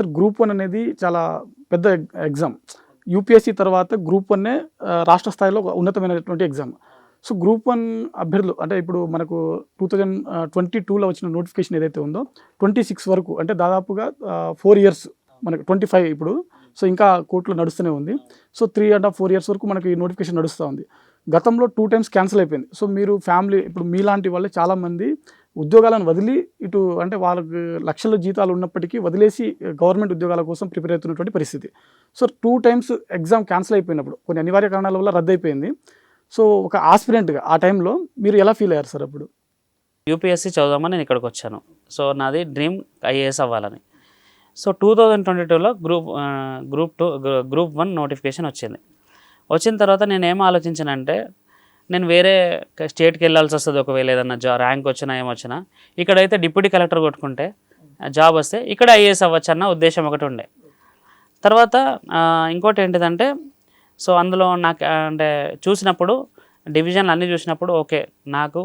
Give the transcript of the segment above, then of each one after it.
Sir group 1 అనేది చాలా పెద్ద ఎగ్జామ్. యూపీఎస్సీ తర్వాత గ్రూప్ 1 రాష్ట్ర స్థాయిలో ఒక ఉన్నతమైనటువంటి ఎగ్జామ్. సో గ్రూప్ 1 అభ్యర్థులు అంటే ఇప్పుడు మనకు 2022లో వచ్చిన నోటిఫికేషన్ ఏదైతే ఉందో 26 వరకు అంటే దాదాపుగా 4 ఇయర్స్ మనకు 25 ఇప్పుడు. సో ఇంకా కోర్టులో నడుస్తూనే ఉంది. సో 3.5 4 ఇయర్స్ వరకు మనకి నోటిఫికేషన్ నడుస్తూ ఉంది. గతంలో 2 టైమ్స్ క్యాన్సిల్ అయిపోయింది. సో మీరు ఫ్యామిలీ ఇప్పుడు మీలాంటి వాళ్ళే చాలామంది ఉద్యోగాలను వదిలి ఇటు అంటే వాళ్ళకి లక్షల జీతాలు ఉన్నప్పటికీ వదిలేసి గవర్నమెంట్ ఉద్యోగాల కోసం ప్రిపేర్ అవుతున్నటువంటి పరిస్థితి. సో 2 టైమ్స్ ఎగ్జామ్ క్యాన్సిల్ అయిపోయినప్పుడు కొన్ని అనివార్య కారణాల వల్ల రద్దయిపోయింది. సో ఒక ఆస్పిరెంట్గా ఆ టైంలో మీరు ఎలా ఫీల్ అయ్యారు సార్ అప్పుడు? యూపీఎస్సీ చదువుదామని నేను ఇక్కడికి వచ్చాను. సో నాది డ్రీమ్ ఐఏఎస్ అవ్వాలని. సో 2022లో గ్రూప్ 1 నోటిఫికేషన్ వచ్చింది. వచ్చిన తర్వాత నేను ఏం ఆలోచించానంటే నేను వేరే స్టేట్కి వెళ్ళాల్సి వస్తుంది ఒకవేళ ఏదన్నా ర్యాంక్ వచ్చినా ఏమొచ్చినా. ఇక్కడైతే డిప్యూటీ కలెక్టర్ కొట్టుకుంటే జాబ్ వస్తే ఇక్కడ ఐఏఎస్ అవ్వచ్చు అన్న ఉద్దేశం ఒకటి ఉండే. తర్వాత ఇంకోటి ఏంటిదంటే సో అందులో నాకు అంటే చూసినప్పుడు డివిజన్లు అన్నీ చూసినప్పుడు ఓకే నాకు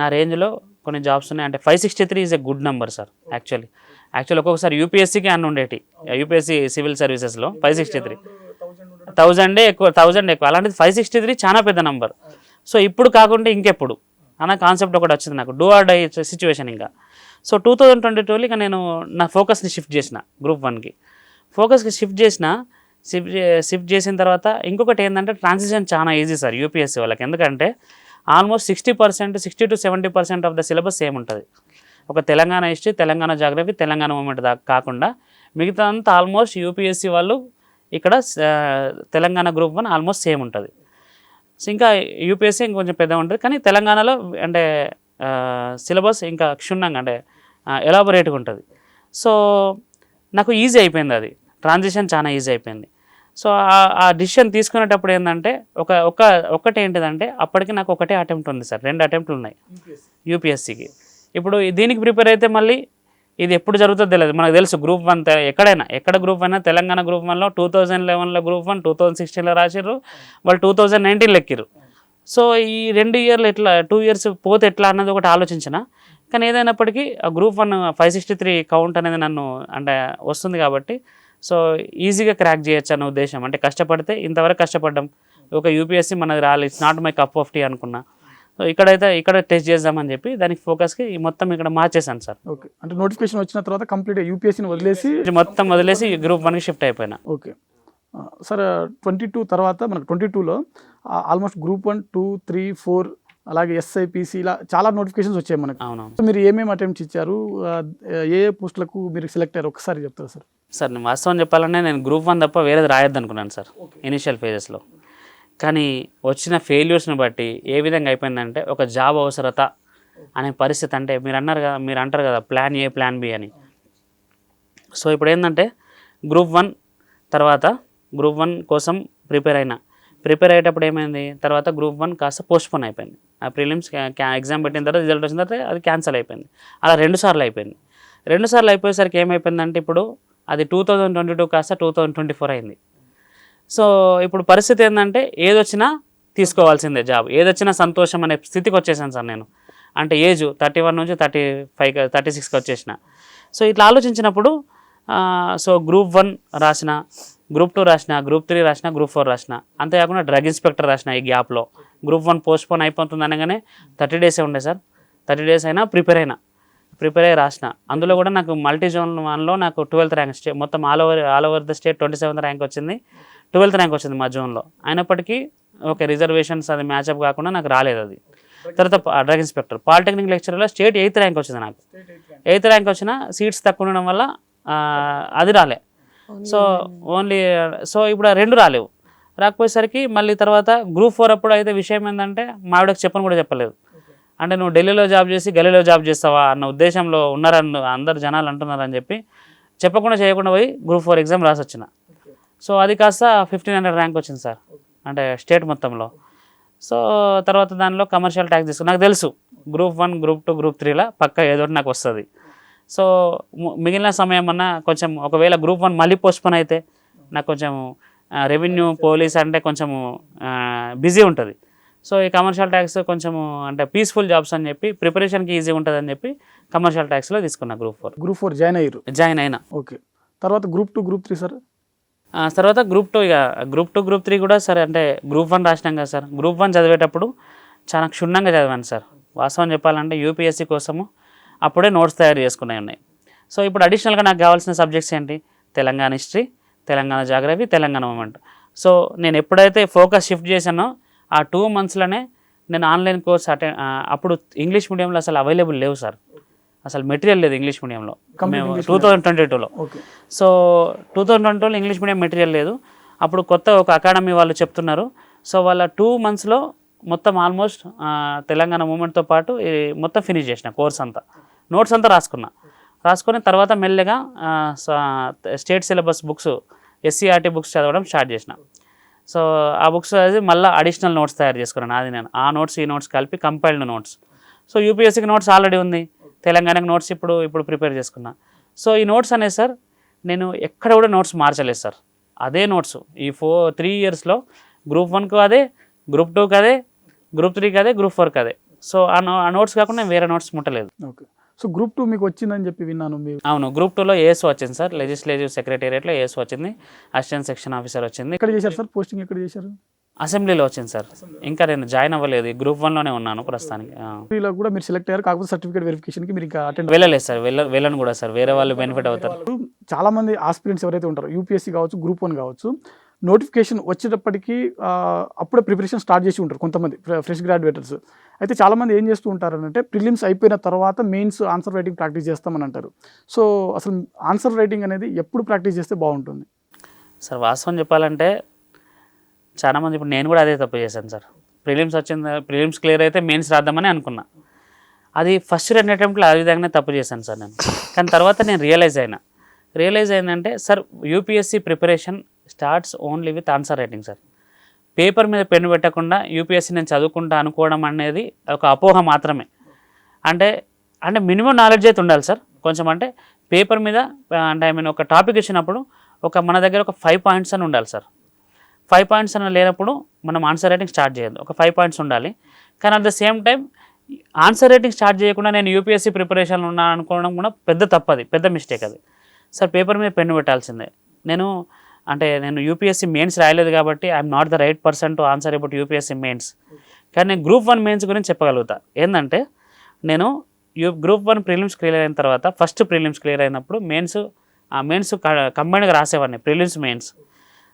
నా రేంజ్లో కొన్ని జాబ్స్ ఉన్నాయి. అంటే 563 is a good number sir. Actually ఒక్కొక్కసారి యూపీఎస్సీకి అన్నీ ఉండేటి. యూపీఎస్సీ సివిల్ సర్వీసెస్లో 563 1000 ఎక్కువ అలాంటిది 563 చాలా పెద్ద నెంబర్. సో ఇప్పుడు కాకుండా ఇంకెప్పుడు అన్న కాన్సెప్ట్ ఒకటి వచ్చింది నాకు, డూ ఆర్ డై సిచ్యువేషన్. ఇంకా సో 2022లో ఇక నేను నా ఫోకస్ని షిఫ్ట్ చేసిన గ్రూప్ 1కి. ఫోకస్కి షిఫ్ట్ చేసిన తర్వాత ఇంకొకటి ఏంటంటే ట్రాన్సిషన్ చాలా ఈజీ సార్ యూపీఎస్సీ వాళ్ళకి. ఎందుకంటే almost 60% to 70% of the syllabus same ఉంటుంది. ఒక Telangana history, Telangana geography, Telangana movement దాకా కాకుండా మిగతా అంతా ఆల్మోస్ట్ యూపీఎస్సీ వాళ్ళు ఇక్కడ తెలంగాణ గ్రూప్ 1 ఆల్మోస్ట్ సేమ్ ఉంటుంది. సో ఇంకా యూపీఎస్సీ ఇంకొంచెం పెద్దగా ఉంటుంది, కానీ తెలంగాణలో అంటే సిలబస్ ఇంకా క్షుణ్ణంగా అంటే ఎలాబొరేట్గా ఉంటుంది. సో నాకు ఈజీ అయిపోయింది, అది ట్రాన్సిషన్ చాలా ఈజీ అయిపోయింది. సో ఆ డిసిషన్ తీసుకునేటప్పుడు ఏంటంటే ఒక్కటి ఏంటిదంటే అప్పటికి నాకు ఒకటే అటెంప్ట్ ఉంది సార్, 2 అటెంప్ట్లు ఉన్నాయి యూపీఎస్సీకి. ఇప్పుడు దీనికి ప్రిపేర్ అయితే మళ్ళీ ఇది ఎప్పుడు జరుగుతుందో తెలియదు. మనకు తెలుసు గ్రూప్ 1 ఎక్కడ గ్రూప్ 1 తెలంగాణ గ్రూప్ 1లో 2011లో గ్రూప్ 1, 2016లో రాసిర్రు, వాళ్ళు 2019లో ఎక్కిరు. సో ఈ 2 ఇయర్లు ఎట్లా 2 ఇయర్స్ పోతే ఎట్లా అన్నది ఒకటి ఆలోచించిన. కానీ ఏదైనప్పటికీ ఆ గ్రూప్ 1 563 కౌంట్ అనేది నన్ను అంటే వస్తుంది కాబట్టి సో ఈజీగా క్రాక్ చేయొచ్చు అన్న ఉద్దేశం. అంటే కష్టపడితే ఇంతవరకు కష్టపడ్డాం, ఒక యూపీఎస్సీ మనది రాలేదు, it's not my cup of tea అనుకున్నా. సో ఇక్కడ టెస్ట్ చేద్దామని చెప్పి దానికి ఫోకస్కి మొత్తం ఇక్కడ మార్చేసాను సార్. ఓకే, అంటే నోటిఫికేషన్ వచ్చిన తర్వాత కంప్లీట్ యూపీఎస్సీని వదిలేసి గ్రూప్ 1కి షిఫ్ట్ అయిపోయినా. ఓకే సార్, 22 తర్వాత మనకు 22లో ఆల్మోస్ట్ గ్రూప్ 1, 2, 3, 4 అలాగే ఎస్ఐపిసి ఇలా చాలా నోటిఫికేషన్స్ వచ్చాయి మనకు. అవును. మీరు ఏమేమి అటెంప్ట్స్ ఇచ్చారు, ఏ పోస్టులకు మీరు సెలెక్ట్ అయ్యారు ఒకసారి చెప్తారు సార్? సార్ నేను వాస్తవం చెప్పాలంటే నేను గ్రూప్ 1 తప్ప వేరేది రాయొద్దు అనుకున్నాను సార్ ఇనిషియల్ ఫేజెస్లో. కానీ వచ్చిన ఫెయిల్యూర్స్ని బట్టి ఏ విధంగా అయిపోయిందంటే ఒక జాబ్ అవసరత అనే పరిస్థితి. అంటే మీరు అంటారు కదా ప్లాన్ ఏ ప్లాన్ బి అని. సో ఇప్పుడు ఏంటంటే గ్రూప్ 1 తర్వాత గ్రూప్ 1 కోసం ప్రిపేర్ అయ్యేటప్పుడు ఏమైంది, తర్వాత గ్రూప్ 1 కాస్త పోస్ట్పోన్ అయిపోయింది. ఆ ప్రిలిమ్స్ ఎగ్జామ్ పెట్టిన తర్వాత రిజల్ట్ వచ్చిన తర్వాత అది క్యాన్సిల్ అయిపోయింది. అలా 2 సార్లు అయిపోయింది. 2 సార్లు అయిపోయేసరికి ఏమైపోయిందంటే ఇప్పుడు అది 2022 కాస్త 2024 అయింది. సో ఇప్పుడు పరిస్థితి ఏంటంటే ఏదొచ్చినా తీసుకోవాల్సిందే జాబ్, ఏదొచ్చినా సంతోషం అనే స్థితికి వచ్చేసాను సార్ నేను. అంటే ఏజ్ 31 నుంచి 35 36కి వచ్చేసిన. సో ఇట్లా ఆలోచించినప్పుడు సో గ్రూప్ 1 రాసిన, గ్రూప్ 2 రాసిన, గ్రూప్ 3 రాసిన, గ్రూప్ 4 రాసిన, అంతేకాకుండా డ్రగ్ ఇన్స్పెక్టర్ రాసిన. ఈ గ్యాప్లో గ్రూప్ 1 పోస్ట్పోన్ అయిపోతుంది అనగానే 30 డేసే ఉండే సార్. 30 డేస్ అయినా ప్రిపేర్ అయ్యి రాసిన. అందులో కూడా నాకు మల్టీ జోన్ 1లో నాకు 12th ర్యాంక్, మొత్తం all over the state 27th rank వచ్చింది, 12th ర్యాంక్ వచ్చింది మా జోన్లో. అయినప్పటికీ ఓకే రిజర్వేషన్స్ అది మ్యాచ్అప్ కాకుండా నాకు రాలేదు అది. తర్వాత డ్రగ్ ఇన్స్పెక్టర్, పాలిటెక్నిక్ లెక్చరర్లో స్టేట్ 8th ర్యాంక్ వచ్చింది నాకు. 8th ర్యాంక్ వచ్చిన సీట్స్ తక్కువ ఉండడం వల్ల అది రాలే. సో ఇప్పుడు ఆ 2 రాకపోయేసరికి మళ్ళీ తర్వాత గ్రూప్ 4 అప్పుడు అయితే విషయం ఏంటంటే మా ఆవిడకి చెప్పని కూడా చెప్పలేదు. అంటే నువ్వు ఢిల్లీలో జాబ్ చేసి గల్లీలో జాబ్ చేస్తావా అన్న ఉద్దేశంలో ఉన్నారని అందరు జనాలు అంటున్నారని చెప్పి చెప్పకుండా చేయకుండా పోయి గ్రూప్ 4 ఎగ్జామ్ రాసి వచ్చిన. సో అది కాస్త 1500 ర్యాంక్ వచ్చింది సార్, అంటే స్టేట్ మొత్తంలో. సో తర్వాత దానిలో కమర్షియల్ ట్యాక్స్ తీసుకుని నాకు తెలుసు గ్రూప్ 1, గ్రూప్ 2, గ్రూప్ 3లా పక్కా ఏదో ఒకటి నాకు వస్తుంది. సో మిగిలిన సమయం అన్నా కొంచెం ఒకవేళ గ్రూప్ 1 మళ్ళీ పోస్ట్పోన్ అయితే నాకు కొంచెం రెవెన్యూ పోలీస్ అంటే కొంచెము బిజీ ఉంటుంది. సో ఈ కమర్షియల్ ట్యాక్స్ కొంచెము అంటే పీస్ఫుల్ జాబ్స్ అని చెప్పి ప్రిపరేషన్కి ఈజీ ఉంటుంది అని చెప్పి కమర్షియల్ ట్యాక్స్లో తీసుకున్నా గ్రూప్ 4 జాయిన్ అయినా. ఓకే. తర్వాత గ్రూప్ 2 గ్రూప్ 3 సార్? తర్వాత గ్రూప్ 2 గ్రూప్ 2 గ్రూప్ 3 కూడా సరే అంటే గ్రూప్ 1 రాసినాం కదా సార్. గ్రూప్ 1 చదివేటప్పుడు చాలా క్షుణ్ణంగా చదివాను సార్. వాస్తవం చెప్పాలంటే యూపీఎస్సీ కోసము అప్పుడే నోట్స్ తయారు చేసుకున్నాయి ఉన్నాయి. సో ఇప్పుడు అడిషనల్గా నాకు కావాల్సిన సబ్జెక్ట్స్ ఏంటి? Telangana history, Telangana geography, Telangana movement. So నేను ఎప్పుడైతే ఫోకస్ షిఫ్ట్ చేశానో ఆ 2 monthsలోనే నేను ఆన్లైన్ కోర్స్ అప్పుడు ఇంగ్లీష్ మీడియంలో అసలు అవైలబుల్ లేవు సార్. అసలు మెటీరియల్ లేదు ఇంగ్లీష్ మీడియంలో మేము 2022లో. సో 2022లో ఇంగ్లీష్ మీడియం మెటీరియల్ లేదు. అప్పుడు కొత్త ఒక అకాడమీ వాళ్ళు చెప్తున్నారు. సో వాళ్ళ 2 monthsలో మొత్తం ఆల్మోస్ట్ తెలంగాణ మూమెంట్తో పాటు మొత్తం ఫినిష్ చేసిన కోర్స్ అంతా, నోట్స్ అంతా రాసుకొని తర్వాత మెల్లగా state syllabus books, SCERT books చదవడం స్టార్ట్ చేసిన. సో ఆ బుక్స్ అది మళ్ళీ అడిషనల్ నోట్స్ తయారు చేసుకున్నాను. అది నేను ఆ నోట్స్ ఈ నోట్స్ కలిపి కంపైల్డ్ నోట్స్. సో యూపీఎస్సీకి నోట్స్ ఆల్రెడీ ఉంది, తెలంగాణకి నోట్స్ ఇప్పుడు ప్రిపేర్ చేసుకున్నా. సో ఈ నోట్స్ అనేది సార్ నేను ఎక్కడ కూడా నోట్స్ మార్చలేదు సార్. అదే నోట్స్ ఈ 3 yearsలో గ్రూప్ 1కు అదే, గ్రూప్ 2కి అదే, గ్రూప్ 3కి అదే, గ్రూప్ 4కి అదే. సో ఆ నోట్స్ కాకుండా వేరే నోట్స్ ముట్టలేదు. ఓకే. సో గ్రూప్ 2 మీకు వచ్చిందని చెప్పి విన్నాను. అవును, గ్రూప్ 2లో ఏఎస్ వచ్చింది సార్. లెజిస్లేటివ్ సెక్రటేరియట్లో ఏఎస్ వచ్చింది, అసిస్టెంట్ సెక్షన్ ఆఫీసర్ వచ్చింది. ఎక్కడ చేశారు సార్ పోస్టింగ్? ఎక్కడ చేశారు? అసెంబ్లీలో వచ్చింది సార్. ఇంకా నేను జాయిన్ అవ్వలేదు, గ్రూప్ 1లోనే ఉన్నాను ప్రస్తుతానికి. అసెంబ్లీలో కూడా మీరు సెలెక్ట్ అయ్యారు, కాకపోతే సర్టిఫికేట్ వెరిఫికేషన్కి మీరు ఇంకా అటెండ్ వెళ్ళలేదు సార్. వెళ్ళను కూడా సార్, వేరే వాళ్ళు బెనిఫిట్ అవుతారు. చాలా మంది ఆస్పిరెంట్స్ ఎవరైతే ఉంటారో యూపీఎస్సీ కావచ్చు, గ్రూప్ 1 కావచ్చు, నోటిఫికేషన్ వచ్చేటప్పటికి అప్పుడే ప్రిపరేషన్ స్టార్ట్ చేసి ఉంటారు కొంతమంది ఫ్రెష్ గ్రాడ్యుయేటర్స్. అయితే చాలామంది ఏం చేస్తూ ఉంటారంటే ప్రిలిమ్స్ అయిపోయిన తర్వాత మెయిన్స్ ఆన్సర్ రైటింగ్ ప్రాక్టీస్ చేస్తామని అంటారు. సో అసలు ఆన్సర్ రైటింగ్ అనేది ఎప్పుడు ప్రాక్టీస్ చేస్తే బాగుంటుంది సార్? వాస్తవం చెప్పాలంటే చాలామంది, ఇప్పుడు నేను కూడా అదే తప్పు చేశాను సార్. ప్రిలిమ్స్ క్లియర్ అయితే మెయిన్స్ రాద్దామని అనుకున్నా. అది ఫస్ట్ 2 attemptలు ఆ విధంగానే తప్పు చేశాను సార్ నేను. కానీ తర్వాత నేను రియలైజ్ అయిందంటే sir, UPSC preparation starts only with answer writing sir. Paper మీద పెన్ను పెట్టకుండా యూపీఎస్సీ నేను చదువుకుంటా అనుకోవడం అనేది ఒక అపోహ మాత్రమే. అంటే మినిమం నాలెడ్జ్ అయితే ఉండాలి సార్ కొంచెం. అంటే పేపర్ మీద ఒక టాపిక్ ఇచ్చినప్పుడు మన దగ్గర ఒక 5 points అని ఉండాలి సార్. 5 points అని లేనప్పుడు మనం ఆన్సర్ రైటింగ్ స్టార్ట్ చేయొద్దు. ఒక 5 points ఉండాలి. కానీ at the same time answer writing start చేయకుండా నేను యూపీఎస్సీ ప్రిపరేషన్లో ఉన్నాను అనుకోవడం కూడా పెద్ద తప్పు, అది పెద్ద మిస్టేక్ అది సార్. పేపర్ మీద పెన్ను పెట్టాల్సిందే. నేను యూపీఎస్సీ మెయిన్స్ రాయలేదు కాబట్టి I'm not the right person to answer about UPSC mains. కానీ నేను గ్రూప్ 1 మెయిన్స్ గురించి చెప్పగలుగుతా. ఏంటంటే నేను గ్రూప్ 1 ప్రిలిమ్స్ క్లియర్ అయిన తర్వాత ఫస్ట్ ప్రిలిమ్స్ క్లియర్ అయినప్పుడు మెయిన్స్ కంబైన్డ్గా రాసేవాడిని, ప్రిలిమ్స్ మెయిన్స్.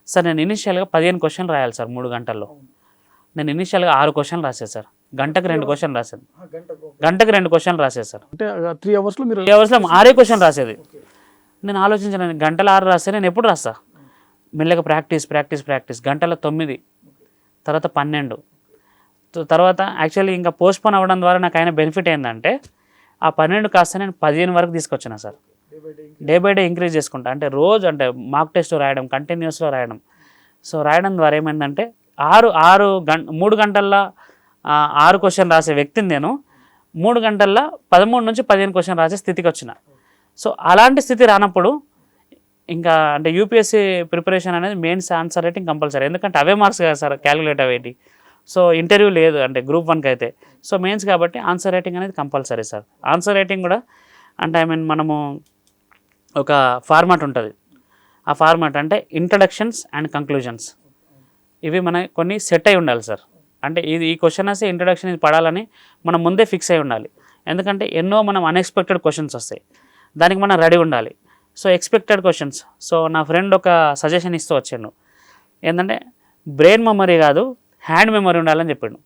సార్ నేను ఇనిషియల్గా 15 questions రాయాలి సార్ 3 గంటల్లో. నేను ఇనిషియల్గా 6 questions రాసేది సార్. గంటకు 2 questions రాసేది. గంటకు 2 questions రాసేది సార్. అంటే 3 hours మీరు 3 hours 6 questions రాసేది. నేను ఆలోచించాను, గంటల 6 రాస్తే నేను ఎప్పుడు రాస్తా? మెల్లగా ప్రాక్టీస్ గంటల 9, తర్వాత 12, తర్వాత యాక్చువల్లీ ఇంకా పోస్ట్పోన్ అవ్వడం ద్వారా నాకు అయిన బెనిఫిట్ ఏంటంటే ఆ 12 కాస్త నేను 15 వరకు తీసుకొచ్చిన sir. Day by day increase చేసుకుంటా. అంటే రోజు మాక్ టెస్ట్ రాయడం, కంటిన్యూస్లో రాయడం. సో రాయడం ద్వారా ఏమైందంటే 3 గంటల్లో 6 questions రాసే వ్యక్తిని నేను 3 గంటల్లో 13 నుంచి 15 questions రాసే స్థితికి వచ్చిన. సో అలాంటి స్థితి రానప్పుడు ఇంకా యూపీఎస్సీ ప్రిపరేషన్ అనేది మెయిన్స్ ఆన్సర్ రైటింగ్ కంపల్సరీ. ఎందుకంటే అవే మార్క్స్ కదా సార్ క్యాలిక్యులేట్ అవేటి. సో ఇంటర్వ్యూ లేదు గ్రూప్ 1కి అయితే. సో మెయిన్స్ కాబట్టి ఆన్సర్ రైటింగ్ అనేది కంపల్సరీ సార్. ఆన్సర్ రైటింగ్ కూడా మనము ఒక ఫార్మాట్ ఉంటుంది. ఆ ఫార్మాట్ అంటే ఇంట్రడక్షన్స్ అండ్ కంక్లూజన్స్, ఇవి కొన్ని సెట్ అయి ఉండాలి సార్. అంటే ఈ క్వశ్చన్ వస్తే ఇంట్రడక్షన్ ఇది పడాలని మనం ముందే ఫిక్స్ అయి ఉండాలి. ఎందుకంటే ఎన్నో అన్ఎక్స్పెక్టెడ్ క్వశ్చన్స్ వస్తాయి, దానికి మనం రెడీ ఉండాలి. So expected questions. సో నా ఫ్రెండ్ ఒక సజెషన్ ఇస్తూ వచ్చాను, ఏంటంటే బ్రెయిన్ మెమరీ కాదు హ్యాండ్ మెమరీ ఉండాలని చెప్పిండు.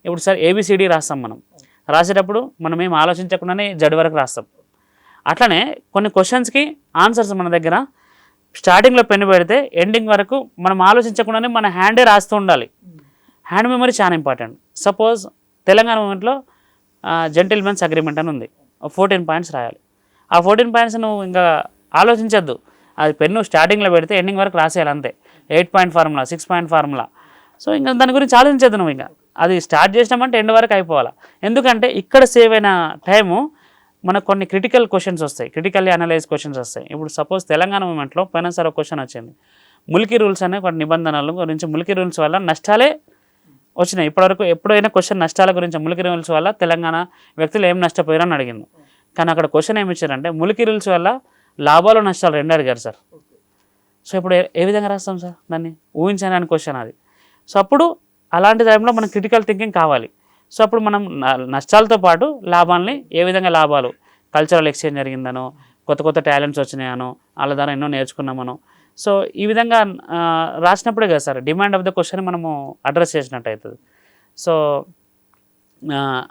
ఇప్పుడు సార్ ABCD రాస్తాం, రాసేటప్పుడు మనం ఏం ఆలోచించకుండానే జడ్ వరకు రాస్తాం. అట్లనే కొన్ని క్వశ్చన్స్కి ఆన్సర్స్ మన దగ్గర స్టార్టింగ్లో పెన్ను పెడితే ఎండింగ్ వరకు మనం ఆలోచించకుండానే మన హ్యాండే రాస్తూ ఉండాలి. హ్యాండ్ మెమరీ చాలా ఇంపార్టెంట్. సపోజ్ తెలంగాణ మూమెంట్లో జెంటిల్మెన్స్ అగ్రిమెంట్ అని ఉంది, 14 points రాయాలి. ఆ 14 points నువ్వు ఇంకా ఆలోచించద్దు, అది పెన్ను స్టార్టింగ్లో పెడితే ఎండింగ్ వరకు రాసేయాలి అంతే. 8-point formula, 6-point formula. So ఇంకా దాని గురించి ఆలోచించద్దు నువ్వు. ఇంకా అది స్టార్ట్ చేసినామంటే ఎండ్ వరకు అయిపోవాలి. ఎందుకంటే ఇక్కడ సేవ్ అయిన టైము మనకు కొన్ని క్రిటికల్ క్వశ్చన్స్ వస్తాయి, క్రిటికల్లీ అనలైజ్ క్వశ్చన్స్ వస్తాయి. ఇప్పుడు సపోజ్ తెలంగాణ మూమెంట్లో పోయినసారి ఒక క్వశ్చన్ వచ్చింది, ములికి రూల్స్ అనే కొన్ని నిబంధనల గురించి. ములికి రూల్స్ వల్ల నష్టాలే వచ్చినాయి ఇప్పటివరకు. ఎప్పుడైనా క్వశ్చన్ నష్టాల గురించి, ములికి రూల్స్ వల్ల తెలంగాణ వ్యక్తులు ఏం నష్టపోయారని అడిగింది. కానీ అక్కడ క్వశ్చన్ ఏమి ఇచ్చారంటే ములికి రూల్స్ వల్ల లాభాలు నష్టాలు రెండు అడిగారు సార్. సో ఇప్పుడు ఏ విధంగా రాస్తాం సార్ దాన్ని, ఊహించని క్వశ్చన్ అది. సో అప్పుడు అలాంటి టైంలో మనకు క్రిటికల్ థింకింగ్ కావాలి. సో అప్పుడు మనం నష్టాలతో పాటు లాభాలని ఏ విధంగా లాభాలు, కల్చరల్ ఎక్స్చేంజ్ జరిగిందనో, కొత్త కొత్త టాలెంట్స్ వచ్చినాయనో, వాళ్ళ ద్వారా ఎన్నో నేర్చుకున్నామనో, సో ఈ విధంగా రాసినప్పుడే కదా sir demand of the question మనము అడ్రస్ చేసినట్టు అవుతుంది. సో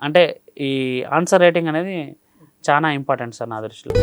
అంటే ఈ ఆన్సర్ రైటింగ్ అనేది చాలా ఇంపార్టెంట్ సార్ నా దృష్టిలో.